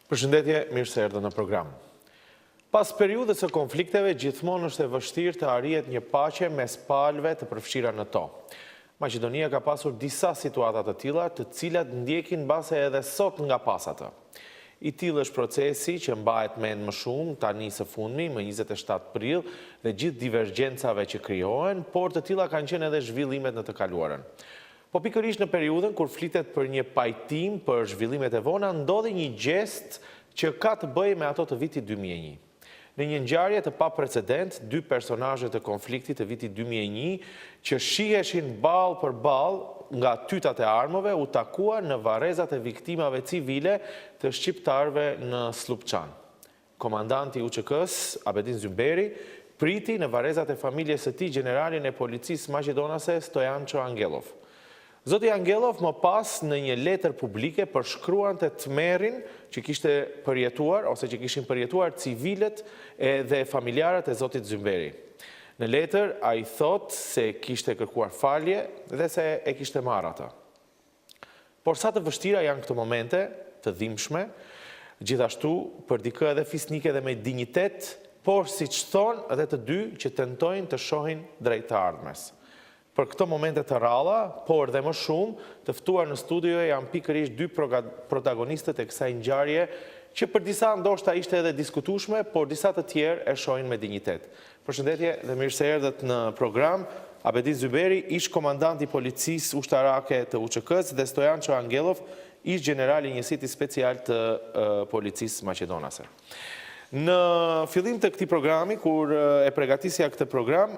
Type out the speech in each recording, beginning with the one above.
Përshëndetje, mirë se erdhët në program. Pas periudhës së konflikteve, gjithmonë është e vështirë të arrihet një paqe mes palëve të përfshira në to. Maqedonia ka pasur disa situata të tilla, të cilat ndjekin mbase edhe sot nga pasatë. I tillë është procesi që mbahet mend më shumë tani së fundmi, më 27 prill, dhe gjithë divergjencave që krijohen, por të tilla kanë qenë edhe zhvillimet në të kaluarën. Po pikërisht në periudhën kur flitet për një pajtim për zhvillimet e vona, ndodhi një gjest që ka të bëjë me ato të vitit 2001. Në një ngjarje të paprecedent, dy personazhe të konfliktit të vitit 2001 që shiheshin ballë për ballë nga tytat e armëve u takuan në varrezat e viktimave civile të shqiptarëve në Slupçan. Komandanti UÇK-s, Abedin Zymberi, priti në varrezat e familjes së tij generalin e policisë maqedonase Stojaço Angellov. Zoti Angellov më pas në një letër publike përshkruante tmerrin që kishte përjetuar ose që kishin përjetuar civilët dhe familjarët e zotit Zymberi. Në letër ai thot se kishte kërkuar falje dhe se e kishte marrë atë. Por sa të vështira janë këto momente të dhimbshme, gjithashtu për dikë edhe fisnike dhe me dinjitet, por siç thonë edhe të dy që tentojnë të shohin drejt të ardhmes. Për këto momente të ralla, por dhe më shumë, të ftuar në studio janë pikërisht dy protagonistët e kësaj ngjarje, që për disa ndoshta ishte edhe diskutueshme, por disa të tjerë e shohin me dinjitet. Përshëndetje dhe mirë se erdhët në program. Abedin Zymberi, ish komandant i policisë ushtarake të UÇK-s dhe Stoјančo Angellov, ish general i njësitë special të policisë maqedonase. Në fillim të këtij programi, kur e përgatisja këtë program,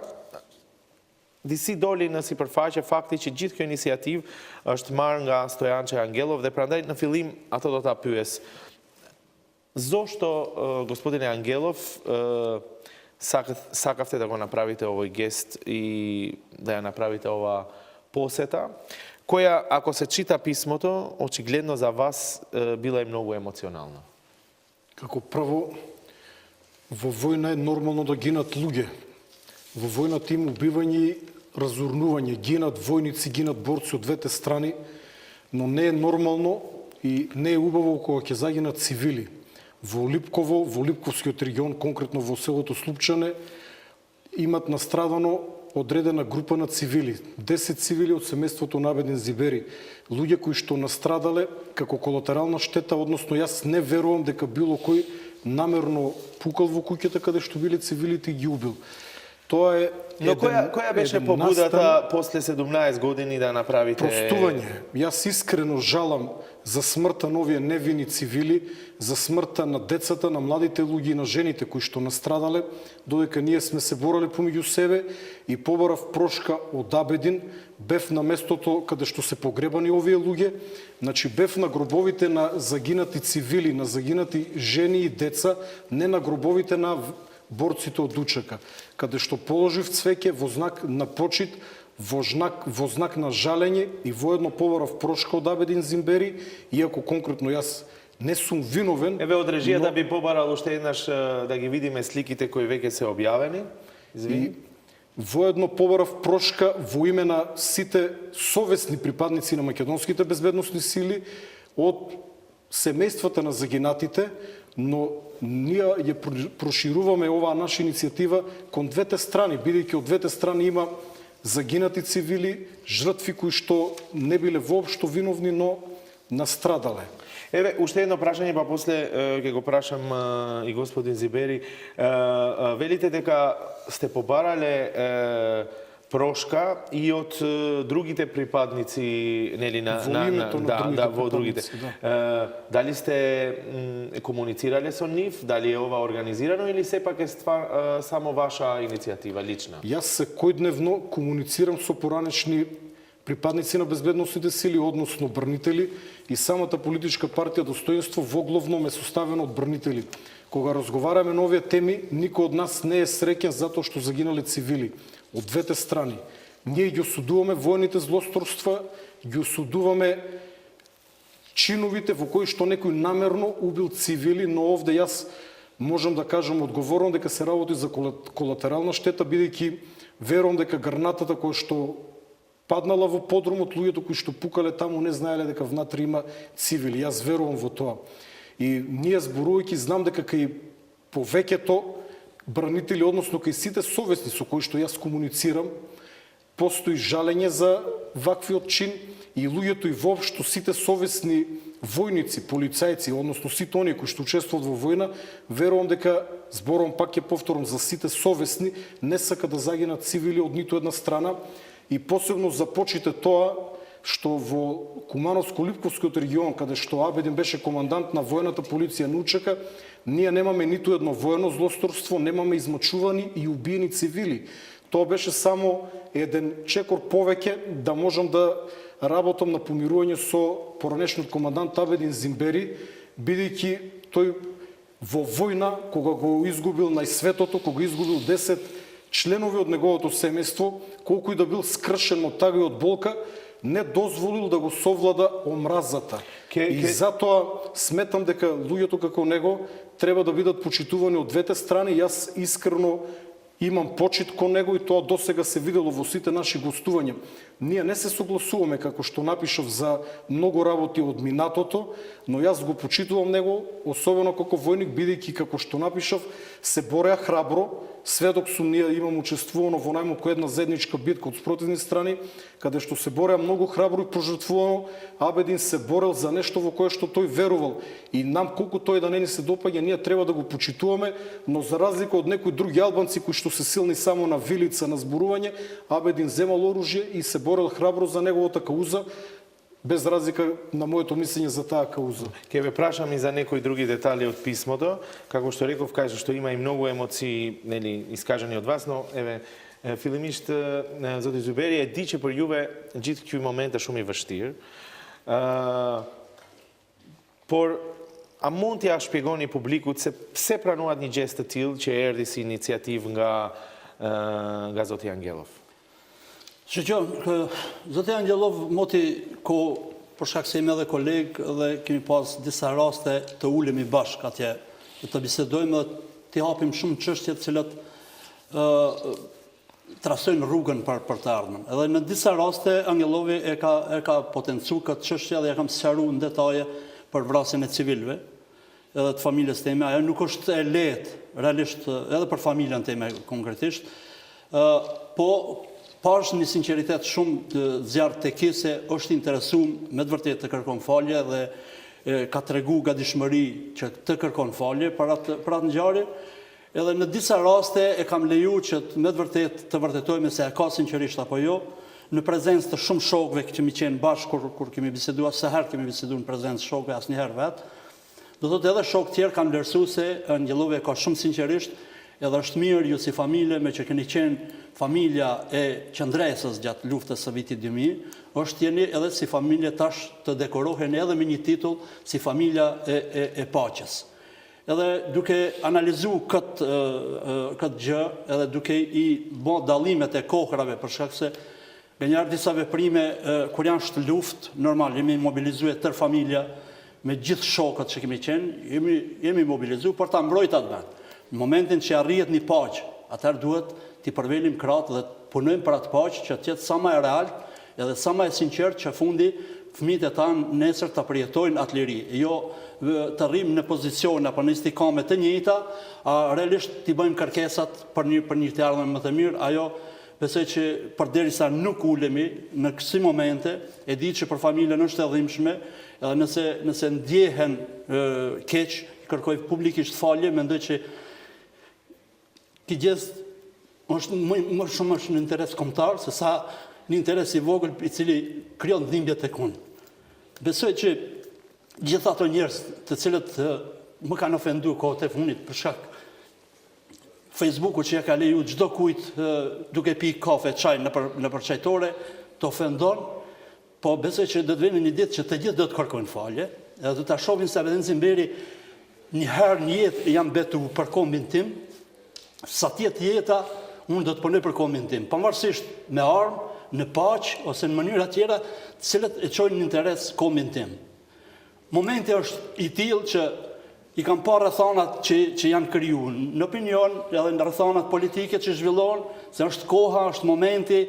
disi doli në sipërfaqe fakti që gjithë kjo iniciativë është marrë nga Stoјančo Angellov dhe prandaj në fillim ato do ta pyes. Zašto gospodine Angellov sakavte da go napravite ovaj gest i da ja napravite ova poseta, koja, ako se čita pismото, očigledno za vas bila je mnogo emocionalna? Како прво, во војна е нормално да гинат луѓе. Во војната има убивање и разурнување, гинат војници, гинат борци од двете страни, но не е нормално и не е убаво кога ќе загинат цивили. Во Липково, во Липковскиот регион, конкретно во селото Слупчане, имат настрадано одредена група на цивили. 10 цивили од семејството на Абедин Зимбери. Луѓе кои што настрадале како колатерална штета, односно јас не верувам дека било кој намерно пукал во куќата каде што биле цивилите и ги убил. Тоа е Но која беше побудата после 17 години да направите... Простување. Јас искрено жалам за смртта на овие невини цивили, за смртта на децата, на младите луѓе и на жените кои што настрадале, додека ние сме се борале помеѓу себе и поборав прошка од Абедин, бев на местото каде што се погребани овие луѓе, значи бев на гробовите на загинати цивили, на загинати жени и деца, не на гробовите на борците од УÇК, каде што положив цвеќе во знак на почит, во знак на жалење и воедно поборав прошка од Абедин Зимбери, иако конкретно јас не сум виновен. Еве од режијата би побарал уште еднаш да ги видиме сликите кои веќе се објавени. И воедно поборав прошка во име на сите совесни припадници на македонските безбедносни сили од семејствата на загинатите, но ние ја прошируваме оваа наша иницијатива кон двете страни, бидејќи од двете страни има загинати цивили, жртви кои што не биле воопшто виновни, но настрадале. Еве, уште едно прашање, па после ќе го прашам и господин Зимбери. Велите дека сте побарале прошка и од другите припадници, нели, во другите. Дали сте комуницирале со нив, дали е ова организирано или сепак е само ваша иницијатива, лична? Јас секојдневно комуницирам со поранешни припадници на безбедносните сили, односно брнители, и самата политичка партија Достоинство воглавно ме составена од брнители. Кога разговараме на овие теми, никој од нас не е среќен затоа што загинале цивили од двете страни. Ние ги осудуваме војните злосторства, ги осудуваме чиновите во кои што некој намерно убил цивили, но овде јас можам да кажам одговорно дека се работи за колатерална штета, бидејќи верувам дека гранатата која што паднала во подрумот, луѓето кои што пукале таму не знаеле дека внатре има цивили. Јас верувам во тоа. И ние зборувајќи знам дека кај повеќето бранители, односно кај сите совесни со кои што јас комуницирам, постои жалење за ваквиот чин и луѓето и воопшто сите совесни војници, полицајци, односно сите оние кои што учествуваат во војна, верувам дека, зборувам пак ќе повторам, за сите совесни, не сака да загинат цивили од ниту една страна и посебно започите тоа што во Кумановско-Липковскиот регион, каде што Абедин беше командант на војната полиција Нучека, ние немаме ниту едно воено злосторство, немаме измачувани и убиени цивили. Тоа беше само еден чекор повеќе да можам да работам на помирување со поранешниот командант Абедин Зимбери, бидејќи тој во војна, кога го изгубил најсветото, кога изгубил 10 членови од неговото семејство, колку и да бил скршен од тага и од болка, не дозволил да го совлада омразата. И затоа сметам дека луѓето како него треба да бидат почитувани од двете страни. Јас искрено имам почит кон него и тоа досега се видело во сите наши гостувања. Ние не се согласуваме, како што напишав, за многу работи од минатото, но јас го почитувам него, особено како војник, бидејќи, како што напишав, се бореа храбро. Сведок сум, ние имам учествувано во најмалку една заедничка битка од спротивни страни, каде што се бореа многу храбро и пожртвувано. Абедин се борел за нешто во кое што тој верувал. И нам, колку тој да не ни се допаѓа, ние треба да го почитуваме, но за разлика од некои други албанци кои што се силни само на вилица, на зборување, Абедин земал оружје и се борел храбро за неговата кауза, без разлика на моето мислење за таа кауза. Ке ве прашам и за некои други детали од писмото. Како што реков, кажа што има и многу емоции, нели, искажани од вас, но еве филимисht zoti Zymberi, e di që për juve gjithë ky moment është shumë i vështirë. Por a mund t'ja shpjegoni publikut se pse pranuat një gjest të tillë që erdhi si iniciativë nga zoti Angellov? Zoti Angellov moti ko për shkak se jemi edhe kolegë dhe kemi pas disa raste të ulemi bashkë atje, të bisedojmë dhe të hapim shumë çështje të cilat trasojnë rrugën për të ardhmen. Edhe në disa raste Angellovi e ka potencu këtë çështje dhe ja kam sqaruar në detaje për vrasjen e civilëve edhe të familjes time. Ajo nuk është e lehtë realisht edhe për familjen time konkretisht, po pash një sinqeritet shumë zjarë të kise, është interesum me të vërtet të kërkon falje dhe ka të regu gatishmëri që të kërkon falje për atë ngjarje. Edhe në disa raste e kam leju që me të vërtet të vërtetojme se e ka sinqerisht apo jo, në prezencë të shumë shokëve që mi qenë bashkë kur kemi biseduar, se herë kemi biseduar në prezencë shokëve asnjëherë vetë. Do thotë edhe shokë tjerë kam vlerësuar se Angellov ka shumë sinqerisht, edhe është mirë ju si familje, me që keni qenë familja e qëndresës gjatë luftës së vitit 2000, është jeni edhe si familje tash të dekorohen edhe me një titull si familja e paqes. Edhe duke analizu këtë gjë, edhe duke i bo dallimet e kohrave, për shkak se nganjëherë disa veprime kur janë shtë luftë, normal jemi mobilizuar tër familja me gjithë shokët që kemi qenë, jemi mobilizuar për ta mbrojtur atë vend. Në momentin që arrihet një paqë, atëherë duhet t'i përvelim kratë dhe punojmë për atë paqë që t'jetë sa më e realt edhe sa më e sinqert që fundi fëmijët e tanë nesër të përjetojnë atë liri. Jo të rrim në pozicion apo në istikame të njëjta, realisht t'i bëjmë kërkesat për një të ardhmen më të mirë. Ajo besoj që përderisa nuk ulemi në kësi momente, e di që për familjen është e dhimbshme, edhe nëse ndjehen keq, kërkoj publikisht falje, mendoj që ky gjest është më shumë është në interes kombëtar se sa në interes i vogël i cili krijon dhimbje tek unë. Besoj që gjithë ato njerëz të cilët më kanë ofenduar kohët e fundit për shkak Facebooku që ja ka leju çdo kujt duke pi kafe, çaj nëpër çajtore, të ofendon, po besoj që do të vjen një ditë që të gjithë do të kërkojnë falje, edhe do ta shohin se Abedin Zymberi një herë në jetë jam betu për kombin tim, sa tjetë jeta, unë do të punoj për kombin tim, pavarësisht me armë, në paqë, ose në mënyra tjera, të cilët e çojnë në interes kombin tim. Momenti është i tillë që i kam parë rrethanat që janë krijuar në opinion, edhe në rrethanat politike që zhvillohen, se është koha, është momenti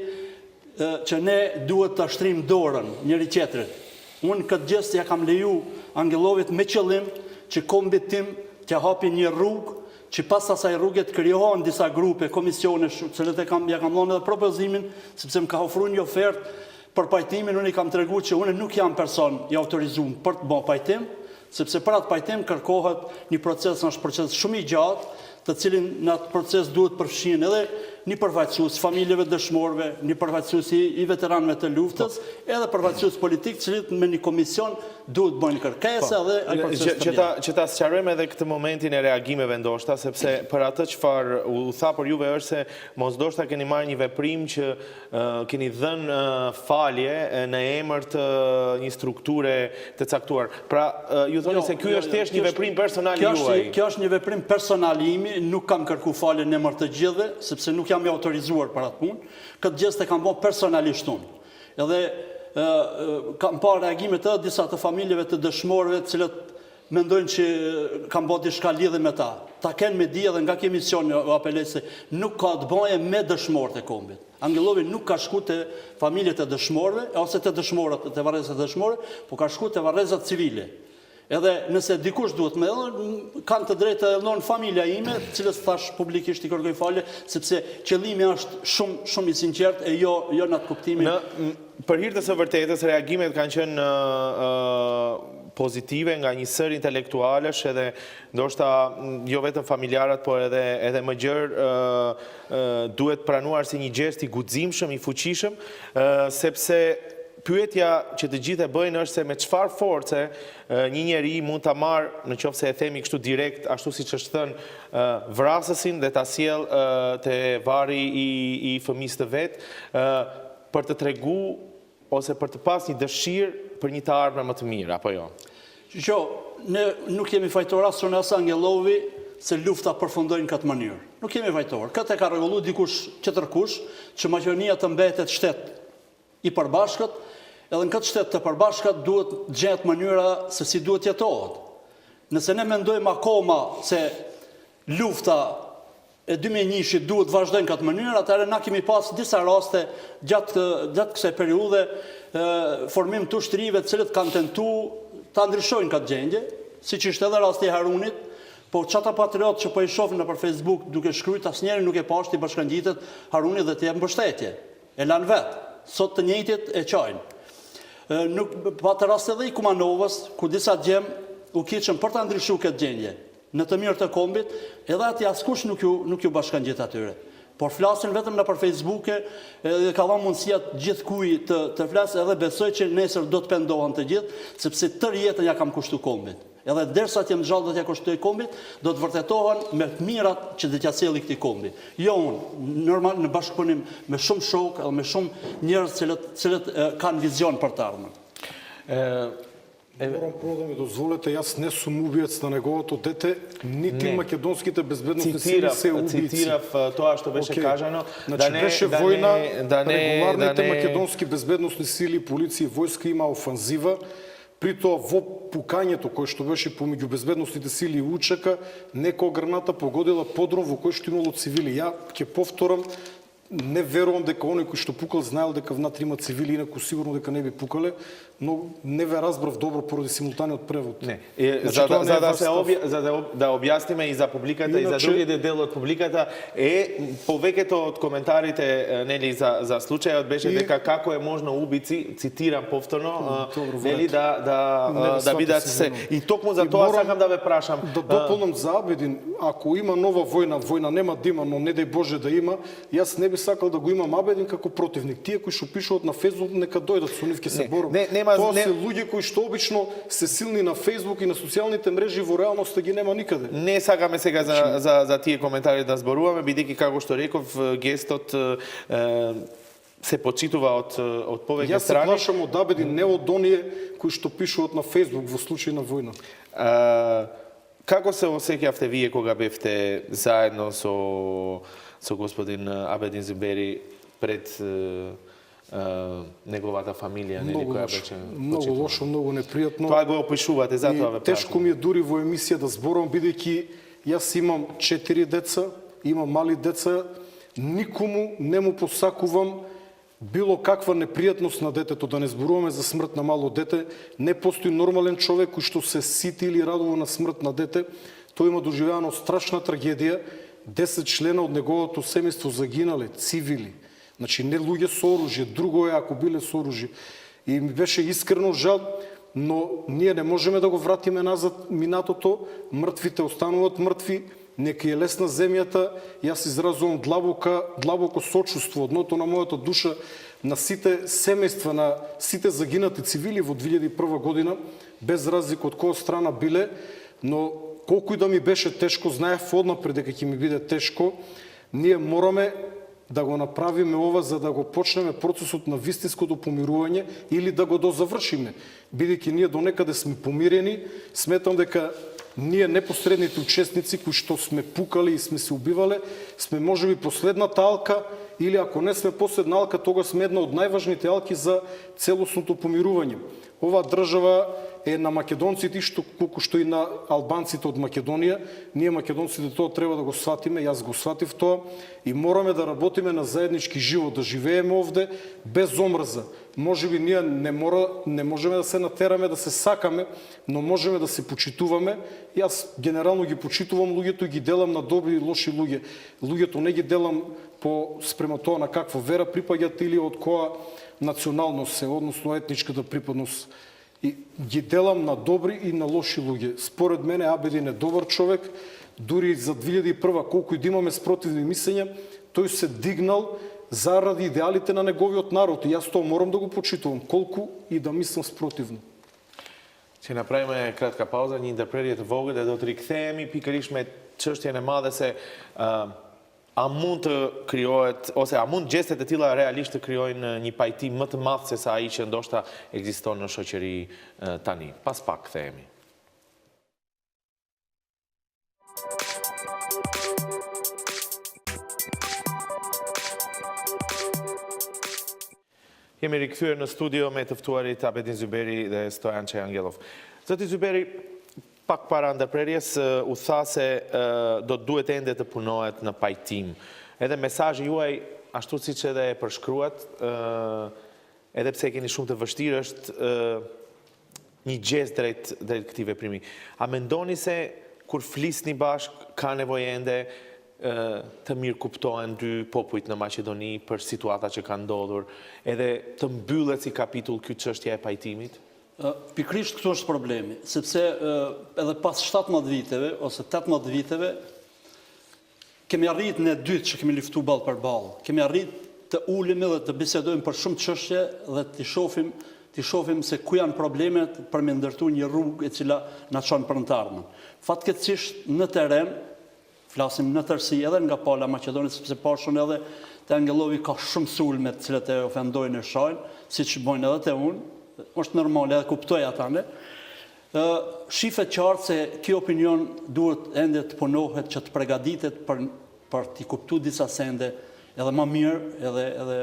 që ne duhet të shtrim dorën njëri tjetrit. Unë këtë gjest ja kam leju Angellovit me qëllim që kombit tim t'ja hapi një rrugë, që pas asaj rrugë të krijohen disa grupe, komisione, cilët ja kam dhënë edhe propozimin, sepse më ka ofruar një ofertë për pajtimin, unë i kam treguar që unë nuk jam person i autorizuar për të bërë pajtim, sepse për atë pajtim kërkohet një proces, është proces shumë i gjatë, të cilin në atë proces duhet përfshin edhe një përfaqësues familjeve dëshmorëve, një përfaqësues i veteranëve të luftës, edhe përfaqësues politik, cilët me një komision duhet bëjnë kërkesa dhe ai proces të bjerë. Që ta sqarojmë edhe këtë momentin e reagimeve ndoshta, sepse për atë çfarë u tha për juve është se mos ndoshta keni marrë një veprim që keni dhënë falje në emër të një strukture të caktuar. Pra, ju thoni se ky është thjesht një veprim personal juaj. Kjo është një veprim personal im, nuk kam kërku falje në emër të gjithëve, sepse nuk jam i autorizuar për atë punë. Këtë gjest e kam bërë personalisht unë. Edhe kam parë reagimet edhe disa të familjeve të dëshmorëve, cilët mendojnë që kam bërë diçka lidhe me ta. Ta kenë me di edhe nga kjo emision apeloj se nuk ka të bëje me dëshmorët e kombit. Angellovi nuk ka shku të familjet e dëshmorëve, ose të dëshmorët, të varrezat e dëshmorëve, po ka shku të varrezat civile. Edhe nëse dikush duhet me edhe, kanë të drejtë edhe në familja ime, cilës thash publikisht i kërkoj falje, sepse qëllimi është shumë i sinqert e jo në atë kuptimin. Për hir të së vërtetës, reagimet kanë qenë pozitive nga një sër intelektualesh edhe ndoshta jo vetëm familjarët, por edhe më gjerë duhet pranuar si një gjest i guximshëm, i fuqishëm, sepse pyetja që të gjithë e bëjnë është se me çfarë force një njeri mund ta marrë, në qoftë se e themi kështu direkt, ashtu siç është thënë, vrasësin dhe ta sjell te varri i fëmisë të vet, për të treguar ose për të pas një dëshirë për një të ardhme më të mirë, apo jo? Ne nuk jemi fajtor as unë as Angellovi se lufta përfundojnë këtë mënyrë. Nuk jemi fajtor. Këtë e ka rregulluar dikush qëtërkush që Maqedonia të mbetet shtet i përbashkët, edhe në këtë shtet të përbashkët duhet gjetë mënyra se si duhet jetohet. Nëse ne mendojmë akoma se lufta e 2001-shit duhet vazhdojnë këtë mënyrë, atëherë na kemi pas disa raste gjatë kësaj periudhe formim të ushtrive të cilët kanë tentuar ta ndryshojnë këtë gjendje, siç ishte edhe rasti i Harunit, po çata patriotë që po i shohin nëpër Facebook duke shkruajtur asnjëri nuk e pashti bashkangjitet Harunit dhe të jep mbështetje. E lanë vetë. Sot të njëjtit e qajnë. Pa të rast edhe i Kumanovës, ku disa gjem u kiqën për të ndryshu këtë gjendje, në të mirë të kombit, edhe ati askush nuk ju bashkangjit atyre. Por flasin vetëm në për Facebooke, dhe ka dhënë mundësia gjithë kuj të flasë, edhe besoj që nesër do të pendohen të gjithë, sepse tërë jetën ja kam kushtu kombit. Edhe derisa të jem gjallë do t'ja kushtoj kombit, do të vërtetohen me të mirat që dhe t'ja sjellë këtij kombi. Jo unë, normal në bashkëpunim me shumë shokë edhe me shumë njerëz cilët kanë vizion për të ardhmen. Moram prvo да ми дозволите, аз не съм убиец на неговото дете, нити македонските безбедностни сили се убийци. Цитирав това, що беше кажано. Значи беше война, регуларните македонски безбедностни сили, полиция и войска има офанзива, при тоа во пукањето кој што беше помеѓу безбедностните сили и учака, некоја граната погодила подром во кој што имало цивили. Ја ќе повторам, не верувам дека оној кој што пукал знаел дека внатре има цивили, инаку сигурно дека не би пукале, но не ве разбрав добро поради симултаниот превод. Не. За да објасниме и за публиката и за другите дел од публиката, повеќето од коментарите нели за случајот беше дека како е можно убици, цитирам повторно, нели да бидат се. И токму за тоа сакам да ве прашам. Да дополнам за Абедин, ако има нова војна нема да има, но не дај Боже да има, јас не би сакал да го имам Абедин како противник. Тие кои што пишуваат на Facebook нека дојдат со нив ќе се борам. Тоа се луѓе кои што обично се силни на Facebook и на социјалните мрежи, во реалноста ги нема никаде. Не сакаме сега за тие коментари да зборуваме, бидејќи како што реков, гестот се почитува од повеќе страни. Јас се плашам од Абедин, не од оние кои што пишуваат на Facebook во случај на војна. Како се осеќавте вие кога бевте заедно со господин Абедин Zymberi пред неговата фамилија, нели, која беше многу лошо, многу непријатно. Тоа го опишувате, затоа ве прашам. Тешко ми е дури во емисија да зборам, бидејќи јас имам 4 деца, имам мали деца, никому не му посакувам било каква непријатност на детето, да не зборуваме за смрт на мало дете, не постои нормален човек кој што се сити или радува на смрт на дете, тој има доживеано страшна трагедија, 10 члена од неговото семејство загинале, цивили, значи не луѓе со оружје, друго е ако биле со оружје. И ми беше искрено жал, но ние не можеме да го вратиме назад минатото, мртвите остануваат мртви, нека е лесна земјата, јас изразувам длабоко сочувство од дното на мојата душа на сите семејства, на сите загинати цивили во 2001 година, без разлика од која страна биле, но колку и да ми беше тешко, знаев однапред дека ќе ми биде тешко, ние мораме да го направиме ова за да го почнеме процесот на вистинското помирување или да го дозавршиме. Бидејќи ние донекаде сме помирени, сметам дека ние непосредните учесници кои што сме пукали и сме се убивале, сме можеби последната алка или ако не сме последна алка, тога сме една од најважните алки за целосното помирување. Оваа држава е на македонците, колку што и на албанците од Македонија. Ние македонците тоа треба да го сватиме, јас го сватив тоа и мораме да работиме на заеднички живот, да живееме овде без омрза. Можеби ние не можеме да се натераме, да се сакаме, но можеме да се почитуваме. Јас генерално ги почитувам луѓето и ги делам на добри и лоши луѓе. Луѓето не ги делам спрема тоа на каква вера припаѓат или од која националност се, односно етничката припадност. И ги делам на добри и на лоши луѓе. Според мене Абедин е добар човек, дури за 2001 колку и да имаме спротивни мислења, тој се дигнал заради идеалите на неговиот народ. И јас тоа морам да го почитувам, колку и да мислам спротивно. Ќе направиме кратка пауза, një ndërprerje të vogël dhe do të rikthehemi pikërisht me çështjen e madhe se a mund të krijohet ose a mund gjestet e tilla realisht të krijojnë një pajtim më të madh se sa ai që ndoshta ekziston në shoqëri tani. Pas pak kthehemi. Jemi rikthyer në studio me të ftuarit Abedin Zymberi dhe Stojaço Angellov. Zoti Zymberi, pak para ndërprerjes u tha se do të duhet ende të punohet në pajtim. Edhe mesazhi juaj, ashtu siç edhe e përshkruat, edhe pse keni shumë të vështirë, është një gest drejt këtij veprimi. A mendoni se kur flisni bashk ka nevojë ende të mirë kuptohen dy popujt në Maqedoni për situata që kanë ndodhur, edhe të mbyllet si kapitull ky çështja e pajtimit? Pikrisht këtu është problemi, sepse edhe pas 17 viteve ose 18 viteve kemi arrit në dytë që kemi luftuar ballë për ballë. Kemi arrit të ulemi dhe të bisedojmë për shumë çështje dhe të shohim se ku janë problemet për me ndërtuar një rrugë e cila na çon për të ardhmen. Fatkeqësisht në terren, flasim në tërësi edhe nga pala Maqedonisë, sepse pashun edhe te Angellovi ka shumë sulme të cilat e ofendojnë e shajnë, siç bëjnë edhe te unë, është normale edhe kuptoj atane. Shifet qartë se kjo opinion duhet ende të punohet që të përgatitet për t'i kuptuar disa sende edhe më mirë edhe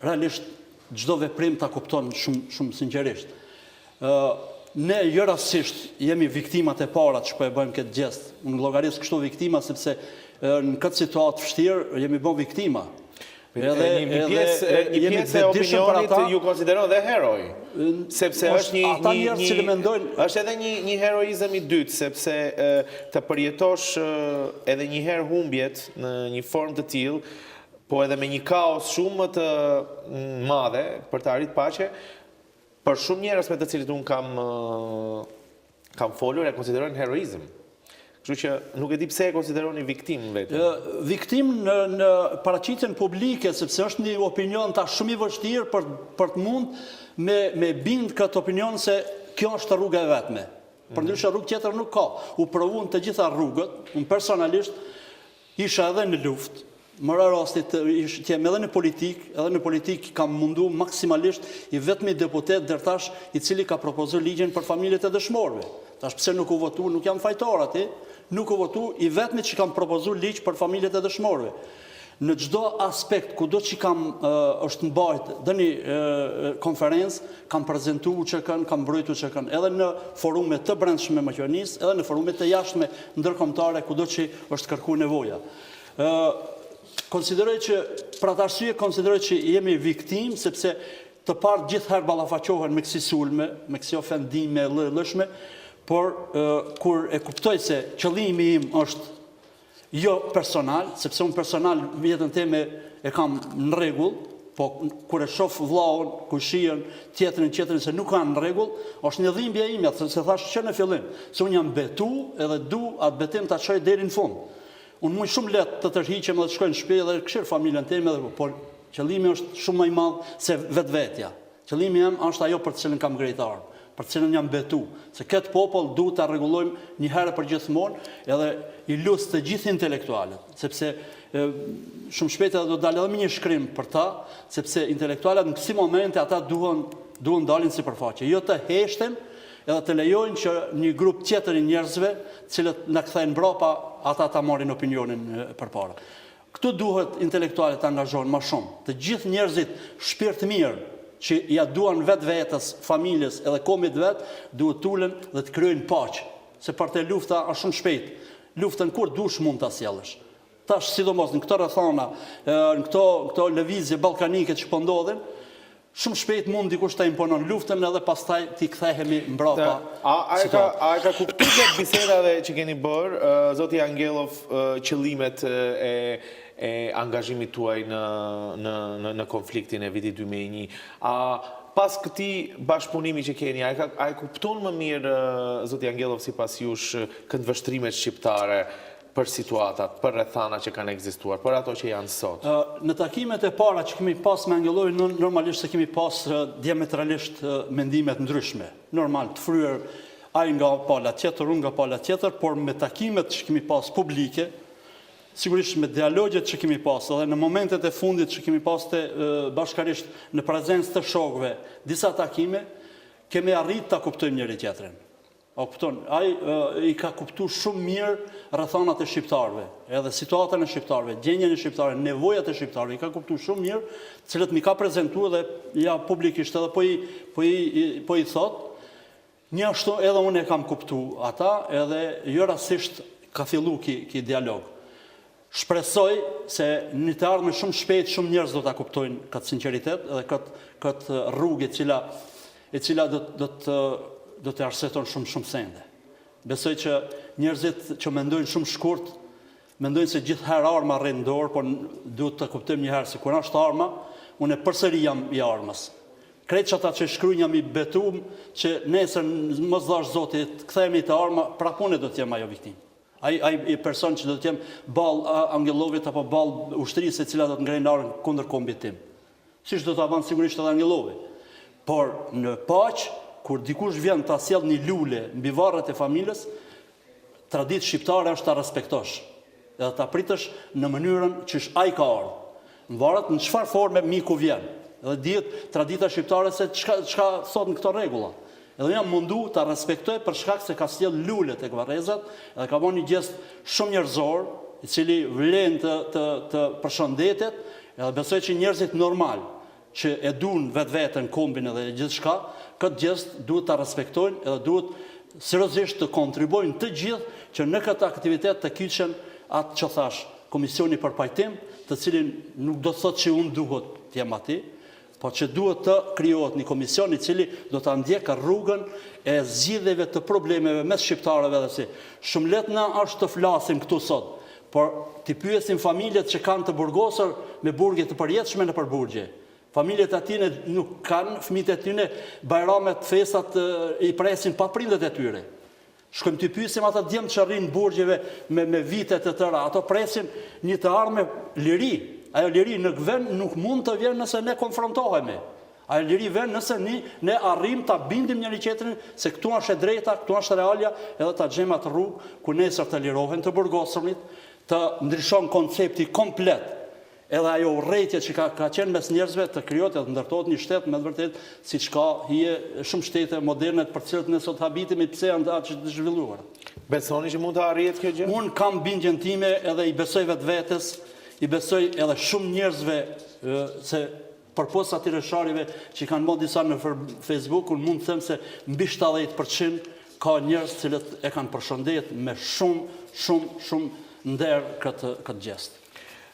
realisht çdo veprim ta kupton shumë sinqerisht. Ne rastësisht jemi viktimat e para që po e bëjmë këtë gjest. Unë llogaris kështu viktima sepse në këtë situatë vështirë jemi bën viktima. Një pjesë e opinionit ju konsideron dhe heroj, sepse është edhe një heroizëm i dytë, sepse të përjetosh edhe një herë humbjet në një formë të tillë, po edhe me një kaos shumë të madhe për të arritur paqe, për shumë njerëz me të cilët unë kam folur e konsiderojnë heroizëm. Kështu që nuk e di pse e konsideroni viktim vetë. Viktim në paraqitjen publike, sepse është një opinion tash shumë i vështirë për të mund me bind këtë opinion se kjo është rruga e vetme. Përndryshe rrugë tjetër nuk ka. U provuan të gjitha rrugët, unë personalisht isha edhe në luftë, mëra rastit të jem edhe në politik kam mundu maksimalisht i vetmi deputet dërtash i cili ka propozuar ligjin për familjet e dëshmorëve. Tash pse nuk u votu, nuk jam fajtor aty, nuk u votu i vetmi që kam propozuar ligj për familjet e dëshmorëve. Në çdo aspekt kudo që kam është mbajt dhe një konferencë, kam prezantuar çka kam mbrojtur çka edhe në forume të brendshme Maqedonisë, edhe në forume të jashtme ndërkombëtare kudo që është kërkuar nevoja. konsideroj që, për atë arsye, konsideroj që jemi viktim, sepse të parë gjithherë ballafaqohen me kësi sulme, me kësi ofendime lëshme, por kur e kuptoj se qëllimi im është jo personal, sepse unë personal vjetën teme e kam në rregull, po kur e shoh vllaun, kur shihen tjetrin se nuk kanë në rregull, është një dhimbje ime, se thash që në fillim, se unë jam betu edhe du atë betim ta çoj deri në fund. Unë mund shumë letë të tërhiqem dhe të shkoj në shtëpi dhe këshir familjen time, por qëllimi është shumë më i madh se vetvetja. Qëllimi jam është ajo për të cilën kam ngritur armë, për të cilën jam betu, se këtë popull duhet ta rregullojmë një herë për gjithmonë, edhe i lut të gjithë intelektualët, sepse shumë shpejt edhe do të dalë edhe me një shkrim për ta, sepse intelektualët në kësi momente ata duhen dalin sipërfaqe, jo të heshten edhe të lejojnë që një grup tjetër i njerëzve, cilët na kthejnë mbrapa, ata ta marrin opinionin përpara. Këtu duhet intelektualet të angazhohen më shumë. Të gjithë njerëzit shpirt mirë që ja duan vetvetes, familjes edhe komit vet, duhet tulen dhe të kryejnë paqe. Se parte lufta është shumë shpejt. Luftën kur dush mund ta sjellësh. Tash sidomos në këto rrethana, në këto lëvizje ballkanike që po ndodhin, shumë shpejt mund dikush ta imponon luftën edhe pastaj ti kthehemi mbrapa. A e ka kuptuar gjatë bisedave që keni bërë, zoti Angellov, qëllimet e angazhimit tuaj në konfliktin e vitit 2001? Pas këtij bashkëpunimi që keni, a e kupton më mirë, zoti Angellov, sipas jush, këndvështrimet shqiptare për situatat, për rrethana që kanë ekzistuar, për ato që janë sot? Në takimet e para që kemi pas me Angellovin, normalisht se kemi pas diametralisht mendimet ndryshme. Normal, të fryer ai nga pala tjetër, unë nga pala tjetër, por me takimet që kemi pas publike, sigurisht me dialogjet që kemi pas, edhe në momentet e fundit që kemi pas të bashkarisht në prezencë të shokëve, disa takime, kemi arrit ta kuptojmë njëri tjetrin. Ai i ka kuptu shumë mirë rrethanat e shqiptarëve, edhe situatën e shqiptarëve, gjendjen e shqiptarëve, nevojat e shqiptarëve, i ka kuptu shumë mirë, cilët mi ka prezentuar dhe ja publikisht edhe po i thot, një ashtu edhe unë e kam kuptu ata, edhe jo rastisht ka fillu ki dialog. Shpresoj se një të ardhme shumë shpejt shumë njerëz do ta kuptojnë këtë sinqeritet edhe këtë rrugë e cila do të arsyeton shumë sende. Besoj që njerëzit që mendojnë shumë shkurt, mendojnë se gjithherë arma rrin dorë, por duhet të kuptojmë një herë se kur është arma, unë përsëri jam i armës. Krejt që ata që shkruajnë jam i betuar që nesër mos dash Zoti të kthehemi te arma, prapun do të jem ajo viktim. Ai person që do të jem ballë Angellovit apo ballë ushtrisë e cila do të ngrejnë armën kundër kombit tim. Siç do të avon sigurisht edhe Angellovi. Por në paqe, kur dikush vjen ta sjell një lule mbi varret e familjes, traditë shqiptare është ta respektosh, edhe ta pritësh në mënyrën që ai ka ardhur. Varet në çfarë forme miku vjen. Edhe dihet tradita shqiptare se çka thot në këto rregulla. Edhe jam mundu ta respektoj për shkak se ka sjell lule tek varrezat, edhe ka bën një gest shumë njerëzor, i cili vlen të përshëndetet, edhe besoj që njerëzit normal që e duan vetveten, kombin edhe gjithçka, këtë gjest duhet ta respektojnë edhe duhet seriozisht të kontribuojnë të gjithë që në këtë aktivitet të kyçen atë që thash, komisioni për pajtim, të cilin nuk do të thotë që unë duhet të jem aty, po që duhet të krijohet një komision i cili do ta ndjekë rrugën e zgjidhjeve të problemeve mes shqiptarëve dhe si. Shumë lehtë na është të flasim këtu sot, por ti pyesim familjet që kanë të burgosur me burgje të përjetshme në përburgje. Familjet atine nuk kanë, fëmijët e tyre bajramet, festat i presin pa prindët e tyre. Shkojmë të pyesim ata djemt që rrinë burgjeve me vitet e tëra, ato presin një të ardhme liri. Ajo liri në vend nuk mund të vjen nëse ne konfrontohemi. Ajo liri vjen nëse ne arrim ta bindim njëri tjetrin se këtu është e drejta, këtu është realja, edhe ta gjejmë atë rrugë ku nesër të lirohen të burgosurit, të ndryshon koncepti komplet. Edhe ajo urrëtie që ka qenë mes njerëzve të krijohet dhe të ndërtohet një shtet me vërtet siç ka hije shumë shtete moderne për të cilët ne sot habitemi pse janë ata të zhvilluara. Besoni që mund të arrihet kjo gjë? Unë kam bindjen time edhe i besoj vetvetes, i besoj edhe shumë njerëzve se përpos atyre sharjeve që kanë bërë disa në Facebook, unë mund të them se mbi 70% ka njerëz cilët e kanë përshëndet me shumë nder këtë gjest.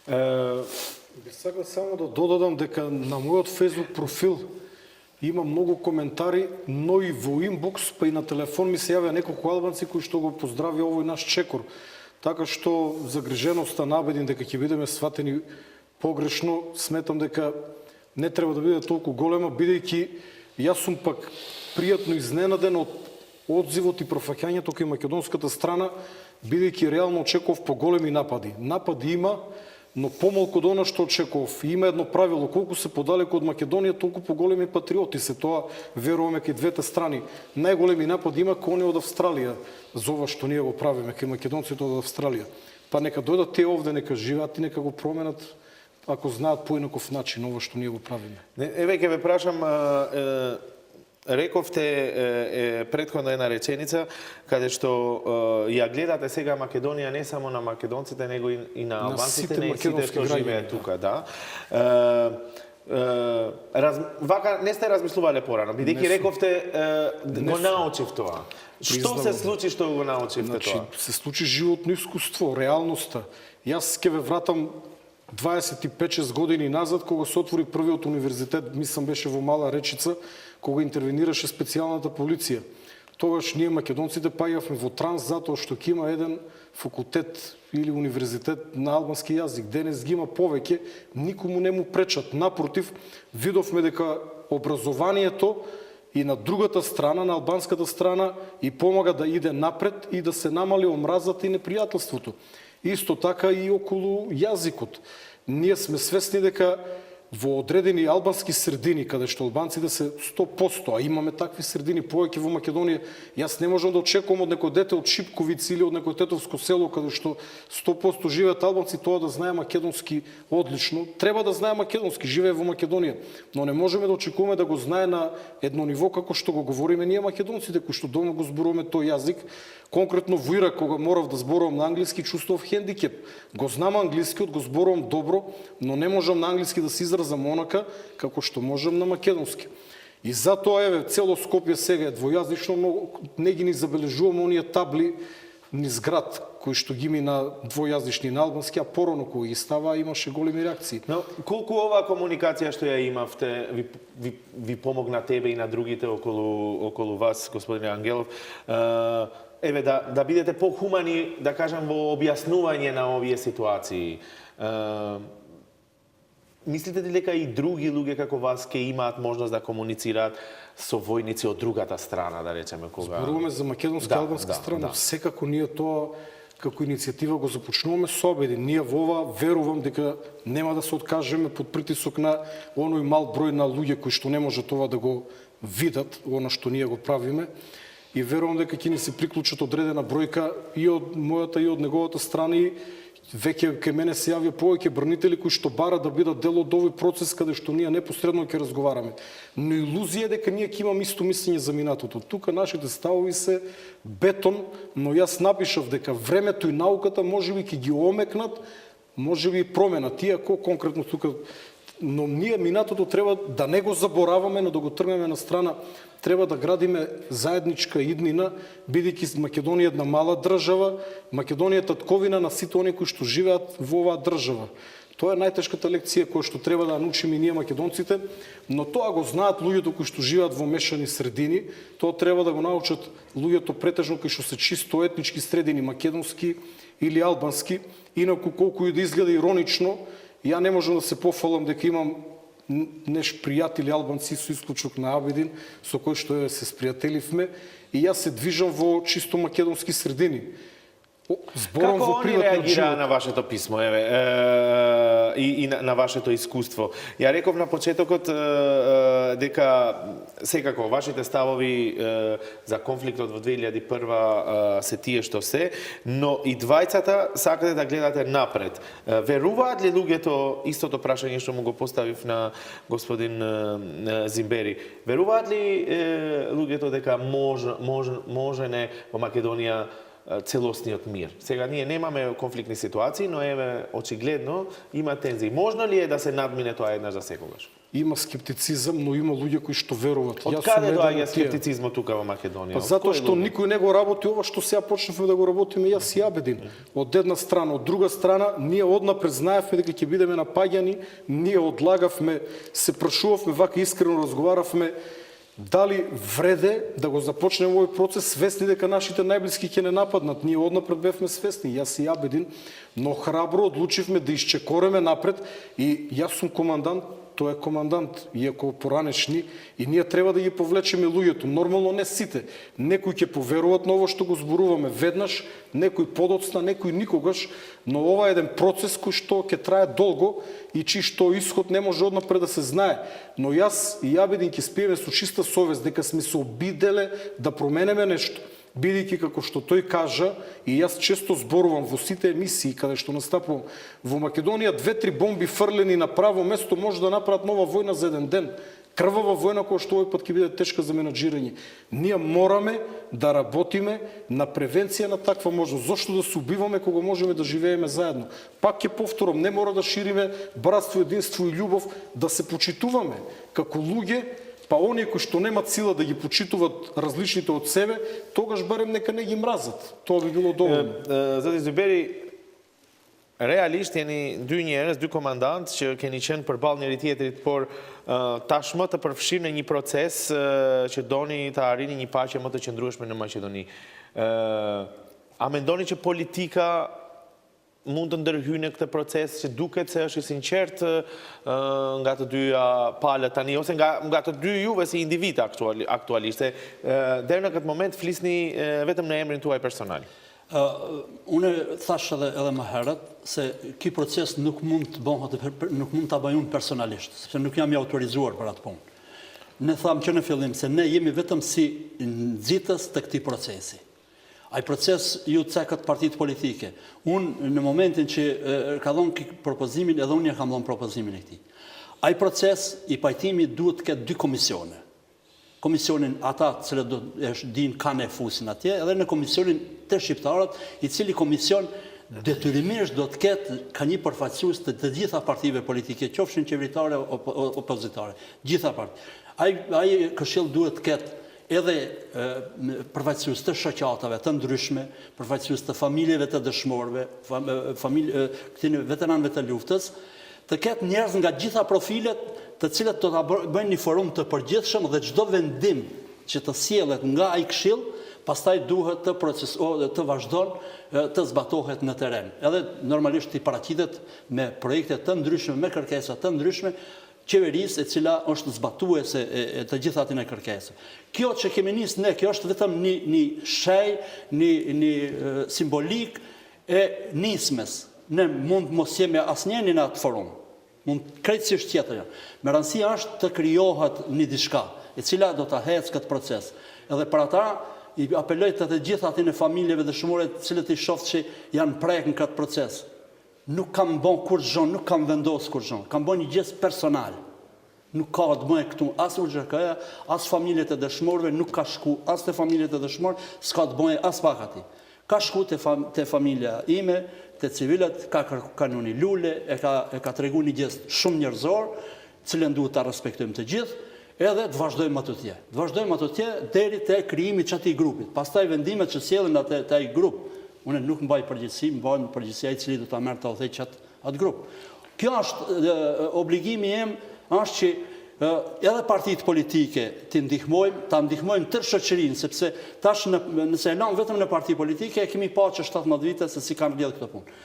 Би сакал само да додадам дека на мојот Facebook профил има многу коментари, но и во инбокс, па и на телефон ми се јавија неколку албанци кои што го поздрави овој наш чекор. Така што загриженоста на Абедин дека ќе бидеме сватени погрешно, сметам дека не треба да биде толку голема, бидејќи јас сум пак пријатно изненаден од одзивот и профаќањето кај македонската страна, бидејќи реално очекував поголеми напади. Напади има, но помалку од она што очекував. Има едно правило, колку се подалеку од Македонија, толку поголеми патриоти се. Тоа веруваме кај двете страни. Најголеми напади има кој од Австралија, за ова што ние го правиме кај македонците од Австралија. Па нека дојдат те овде, нека живеат и нека го променат, ако знаат поинаков начин ова што ние го правиме. Еве ќе ве прашам, рековте претходно една реченица, каде што ја гледате сега Македонија не само на македонците, него и на албанците, не и сите што живеат тука, да. Вака не сте размислувале порано, бидејќи рековте го научив тоа. Што се случи што го научивте тоа? Се случи животно искуство, реалноста. Јас ќе ве вратам 25-6 години назад, кога се отвори првиот универзитет, мислам беше во Мала Речица, кога интервенираше специјалната полиција. Тогаш ние македонците паѓавме во транс затоа што ќе има еден факултет или универзитет на албански јазик. Денес ги има повеќе, никому не му пречат. Напротив, видовме дека образованието и на другата страна, на албанската страна, и помага да иде напред и да се намали омразата и непријателството. Исто така и околу јазикот. Ние сме свесни дека во одредени албански средини, каде што албанците се 100%, а имаме такви средини повеќе во Македонија, јас не можам да очекувам од некој дете од Шипковиц или од некој тетовско село, каде што 100% живеат албанци, тоа да знае македонски одлично. Треба да знае македонски, живее во Македонија, но не можеме да очекуваме да го знае на едно ниво како што го говориме ние македонците, кои што дома го зборуваме тој јазик. Конкретно во Ирак, кога морав да зборувам на англиски, чувствував хендикеп. Го знам англискиот, го зборувам добро, но не можам на англиски да се изразам онака како што можам на македонски. И затоа еве цело Скопје сега е двојазично, но не ги ни забележувам оние табли низ град кои што ги ми на двојазични на албански, а порано кои ги става имаше големи реакции. Но колку оваа комуникација што ја имавте ви помогна тебе и на другите околу вас, господине Ангелов, еве да бидете похумани, да кажам, во објаснување на овие ситуации? Мислите ли дека и други луѓе како вас ќе имаат можност да комуницираат со војници од другата страна, да речеме, кога... Зборуваме за македонска и албанска страна. Секако ние тоа како иницијатива го започнуваме со Абедин. Ние во ова верувам дека нема да се откажеме под притисок на оној мал број на луѓе кои што не може тоа да го видат, она што ние го правиме. И верувам дека ќе ни се приклучат одредена бројка и од мојата и од неговата страна. Веќе кај мене се јавија повеќе брнители кои што барат да бидат дел од овој процес каде што ние непосредно ќе разговараме. Но илузија дека ние ќе имаме исто мислење за минатото. Тука нашите ставови се бетон, но јас напишав дека времето и науката можеби ќе ги омекнат, можеби и променат, иако конкретно тука. Но ние минатото треба да не го забораваме, но да го тргнеме на страна. Треба да градиме заедничка иднина, бидејќи Македонија една мала држава, Македонија е татковина на сите оние кои што живеат во оваа држава. Тоа е најтешката лекција која што треба да научиме и ние македонците, но тоа го знаат луѓето кои што живеат во мешани средини, тоа треба да го научат луѓето претежно кои што се чисто етнички средини, македонски или албански. Инаку колку и да изгледа иронично, ја не можам да се пофалам дека имам пријатели албанци со исклучок на Абедин, со кој што се спријателивме, и јас се движам во чисто македонски средини. Како они реагираа на вашето писмо, и на вашето искуство? Ја реков на почетокот дека секако вашите ставови за конфликтот во 2001 се тие што се, но и двајцата сакате да гледате напред. Веруваат ли луѓето, истото прашање што му го поставив на господин Зимбери, веруваат ли луѓето дека можене во Македонија целосниот мир? Сега ние немаме конфликтни ситуации, но еве очигледно има тензии. Можно ли е да се надмине тоа еднаш за секогаш? има скептицизам, но има луѓе кои што веруваат. Од каде доаѓа скептицизмот тука во Македонија? Затоа што никој не го работи ова што сега почнавме да го работиме јас и Абедин. Од една страна, од друга страна, ние однапред знаевме дека ќе бидеме напаѓани, ние одлагавме, се прашувавме, вака искрено разговаравме дали вреде да го започнеме овој процес, свесни дека нашите најблиски ќе не нападнат. Ние однапред бевме свесни, јас и Абедин, но храбро одлучивме да исчекореме напред и јас сум командант, тој е командант, иако поранешни, и ние треба да ги повлечеме луѓето. Нормално не сите. Некои ќе поверуваат на ово што го зборуваме веднаш, некои подоцна, некои никогаш, но ова е еден процес кој што ќе трае долго и чиј што исход не може однапред да се знае. Но јас и Абедин ќе спиеме со чиста совест дека сме се обиделе да променеме нешто. Бидејќи како што тој кажа, и јас често зборувам во сите емисии каде што настапувам, во Македонија 2-3 бомби фрлени на право место може да направат нова војна за еден ден. Крвава војна која што овој пат ќе биде тешка за менаџирање. Ние мораме да работиме на превенција на таква можност. Зошто да се убиваме кога можеме да живееме заедно? Пак ќе повторам, не мора да шириме братство, единство и љубов, да се почитуваме како луѓе, па оние кои што немат сила да ги почитуват различните од себе, тогаш барем нека не ги мразат. Тоа би било доволно. Zoti Zymberi, realisht jeni dy njerëz, dy komandantë që keni qenë përballë njëri tjetrit, por tashmë të përfshirë në një proces që doni të arrini një paqe më të qëndrueshme në Maqedoni. A mendoni që politika mund të ndërhyjë në këtë proces që duket se është i sinqert nga të dyja palët tani, ose nga të dy juve si individ aktualisht, se deri në këtë moment flisni vetëm në emrin tuaj personal. Unë thash edhe më herët se ky proces nuk mund të bëhet, nuk mund ta bëj unë personalisht, sepse nuk jam i autorizuar për atë punë. Ne thamë që në fillim se ne jemi vetëm si nxitës të këtij procesi. Ai proces ju cekët partitë politike. Unë në momentin që ka dhënë propozimin, edhe unë ja kam dhënë propozimin e këtij. Ai proces i pajtimi duhet të ketë dy komisione. Komisionin ata të cilët do din kanë e fusin atje, edhe në komisionin të shqiptarët, i cili komision detyrimisht do të ketë ka një përfaqësues të gjitha partive politike, qofshin qeveritare opozitare, gjitha partitë. Ai këshill duhet të ketë edhe përfaqësues të shoqatave të ndryshme, përfaqësues të familjeve të dëshmorëve, këtyre veteranëve të luftës, të ketë njerëz nga gjitha profilet, të cilët do ta bëjnë një forum të përgjithshëm dhe çdo vendim që të sjellet nga ai këshill, pastaj duhet të vazhdon të zbatohet në terren. Edhe normalisht i paraqitet me projekte të ndryshme, me kërkesa të ndryshme, qeverisë e cila është zbatuese e të gjitha atyre kërkesave. Kjo që kemi nisë ne, kjo është vetëm një shej, një simbolik e nismes. Ne mund mos jemi asnjëri në atë forum. Mund krejtësisht tjetër. Me rëndësi është të krijohet një diçka, e cila do ta hecë këtë proces. Edhe për ata i apeloj të gjitha atyre familjeve dëshmore të cilët i shoh që janë prek në këtë proces. Nuk kam bën kur gjë, nuk kam vendosur kur gjë. Kam bën një gjë personal. Nuk ka të bëjë këtu as UXHK-ja, as familjet e dëshmorëve, nuk ka shku as te familjet e dëshmorë, s'ka të bëjë as pak aty. Ka shku te familja ime, te civilët, ka kërkuar një lule, e ka treguar një gjest shumë njerëzor, cilën duhet ta respektojmë të gjithë, edhe të vazhdojmë atje. Të vazhdojmë atje deri te krijimi i çatij grupit. Pastaj vendimet që sjellen te ai grup, unë nuk mbaj përgjegjësi, mbaj përgjegjësia i cili do ta merr të udhëheq atë grup. Kjo është obligimi im, është që edhe partitë politike ta ndihmojmë tërë shoqërinë, sepse tash nëse e lëm vetëm në parti politike, e kemi pa që 17 vite se si kanë rrjedh këtë punë.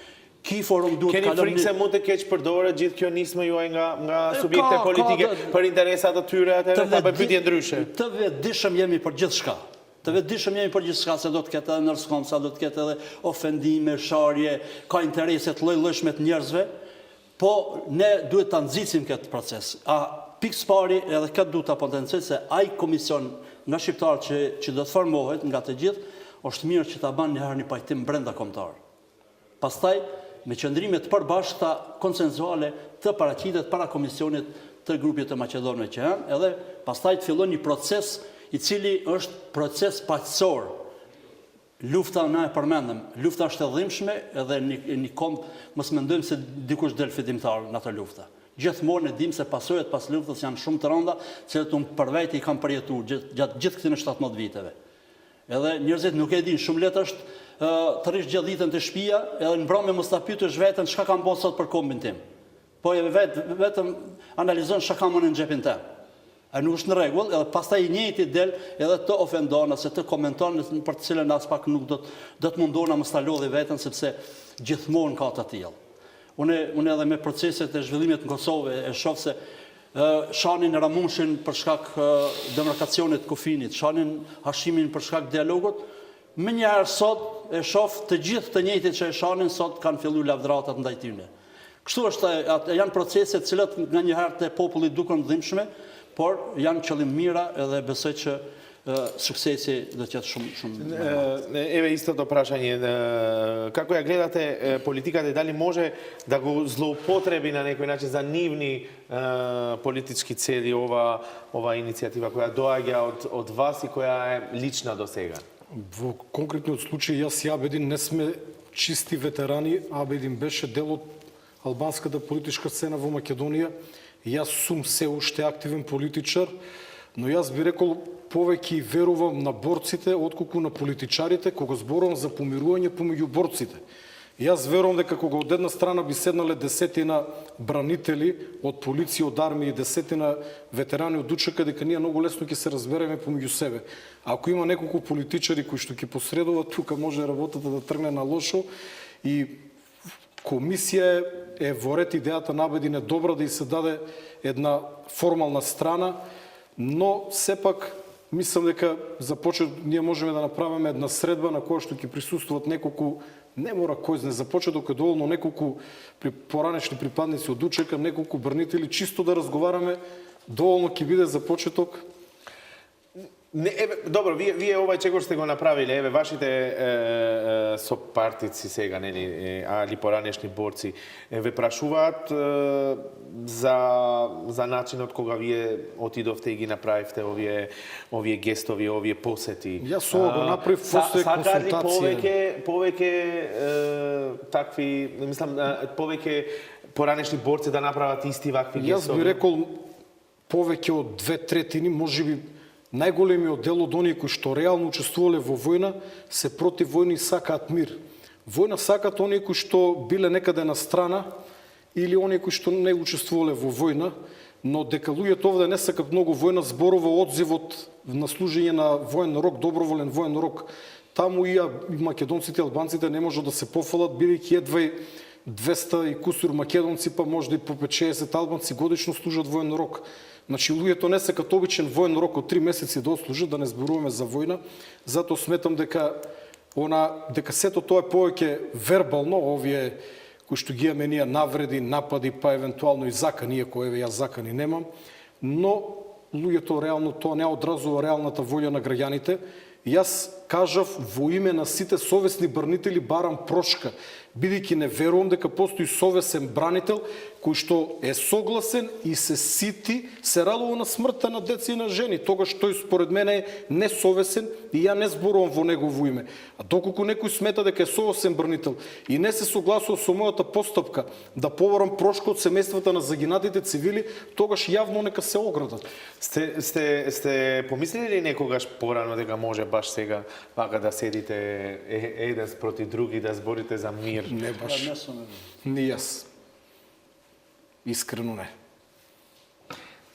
Ky forum duhet kalon. Keni frikë se mund të keq përdoret gjithë kjo nismë juaj nga subjekte politike për interesat të tyre, atëherë ta bëjmë pyetje ndryshe. Të vetëdijshëm jemi për gjithçka. Të vetëdijshëm jemi për gjithçka, se do të ketë edhe nërskomsa, do të ketë edhe ofendime, sharje, ka interese të lloj-llojshme të njerëzve, po ne duhet ta nxisim këtë proces. Pikë pari, edhe këtë duhet ta potencoj se ai komision nga shqiptarët që do të formohet nga të gjithë, është mirë që ta banë një herë një pajtim brenda kombëtar. Pastaj me qëndrime të përbashkëta konsensuale të paraqitet para komisionit të grupit të maqedonëve që janë, edhe pastaj të fillon një proces i cili është proces paqësor. Lufta na e përmendëm, lufta është e dhimbshme edhe një komb mos mendojmë se dikush del fitimtar në atë luftë. Gjithmonë e dim se pasojat pas luftës janë shumë të rënda, cilët unë për vetë i kam përjetuar gjatë gjithë këtyre 17 viteve. Edhe njerëzit nuk e din, shumë lehtë është të rish gjithë ditën të shtëpia, edhe në mbrëmje mos ta pyetësh veten çka kam bërë sot për kombin tim. Po e vetëm analizon çka kam në xhepin tim. A nuk është në rregull, edhe pastaj i njëjti del edhe të ofendon ose të komenton për të cilën as pak nuk do të mundona mos ta lodhi veten sepse gjithmonë ka të tillë. Unë edhe me proceset e zhvillimit në Kosovë e shoh se shanin e Ramunshin për shkak demarkacionit kufinit, shanin Hashimin për shkak dialogut, më njëherë sot e shoh të gjithë të njëjtit që e shanin sot kanë filluar lavdratat ndaj tyre. Kështu është, janë procese të cilat nga njëherë te populli duken dhimbshme, por janë qëllim mira edhe besoj që suksesi do të jetë shumë. Evo isto to prašanje. Kako ja gledate politika da li može da go zloupotrebi na neki način za nivni politički cijeli ova inicijativa koja doaѓа od vas i koja je lična do сега? Во конкретниот случај, јас и Абедин не сме чисти ветерани. Абедин беше дел од албанската политичка сцена во Македонија. Јас сум се уште активен политичар, но јас би рекол повеќе верувам на борците отколку на политичарите кога зборувам за помирување помеѓу борците. Јас верувам дека кога од една страна би седнале десетина бранители од полиција, од армија и десетина ветерани од УЧК, дека ние многу лесно ќе се разбереме помеѓу себе. Ако има неколку политичари кои што ќе посредуваат, тука може работата да тргне на лошо и комисија е во ред идејата на Абедин е добра да и се даде една формална страна, но сепак мислам дека за почет ние можеме да направиме една средба на која што ќе присуствуваат неколку, не мора кој знае, за почеток е доволно неколку поранешни припадници од УЧК, неколку бранители, чисто да разговараме, доволно ќе биде за почеток. Dobro, вие чего сте го направиле, еве вашите сопартици сега, али поранешни борци, ве прашуваат за начинот кога вие отидовте и ги направивте овие гестови, овие посети. Јас ова го направив после консултација. Повеќе такви, мислам, повеќе поранешни борци да направат исти вакви гестови? Јас би рекол повеќе од 2/3, можеби најголемиот дел од оние кои што реално учествувале во војна се против војни и сакаат мир. Војна сакаат оние кои што биле некаде на страна или оние кои што не учествувале во војна, но дека луѓето овде не сакаат многу војна, зборува одзивот на служење на воен рок, доброволен воен рок. Таму и македонците и албанците не можат да се пофалат, бидејќи едва 200 и кусур македонци, па можда и по 50 албанци годишно служат воен рок. Значи, луѓето не сакаат обичен воен рок од 3 месеци да отслужат, да не зборуваме за војна. Затоа сметам дека сето тоа е повеќе вербално, овие кои што ги имаме ние навреди, напади, па евентуално и закани, иако еве јас закани немам, но луѓето реално тоа не одразува реалната волја на граѓаните. Јас кажав во име на сите совесни бранители барам прошка, бидејќи не верувам дека постои совесен бранител кој што е согласен и се сити, се радува на смртта на деца и на жени. Тогаш тој според мене е несовесен и ја не зборувам во негово име. А доколку некој смета дека е совесен бранител и не се согласува со мојата постапка да побарам прошка од семејствата на загинатите цивили, тогаш јавно нека се оградат. Сте помислили ли некогаш порано дека може баш сега вака да седите еден спроти други да зборите за мир? Не баш. Не јас. Искрено не.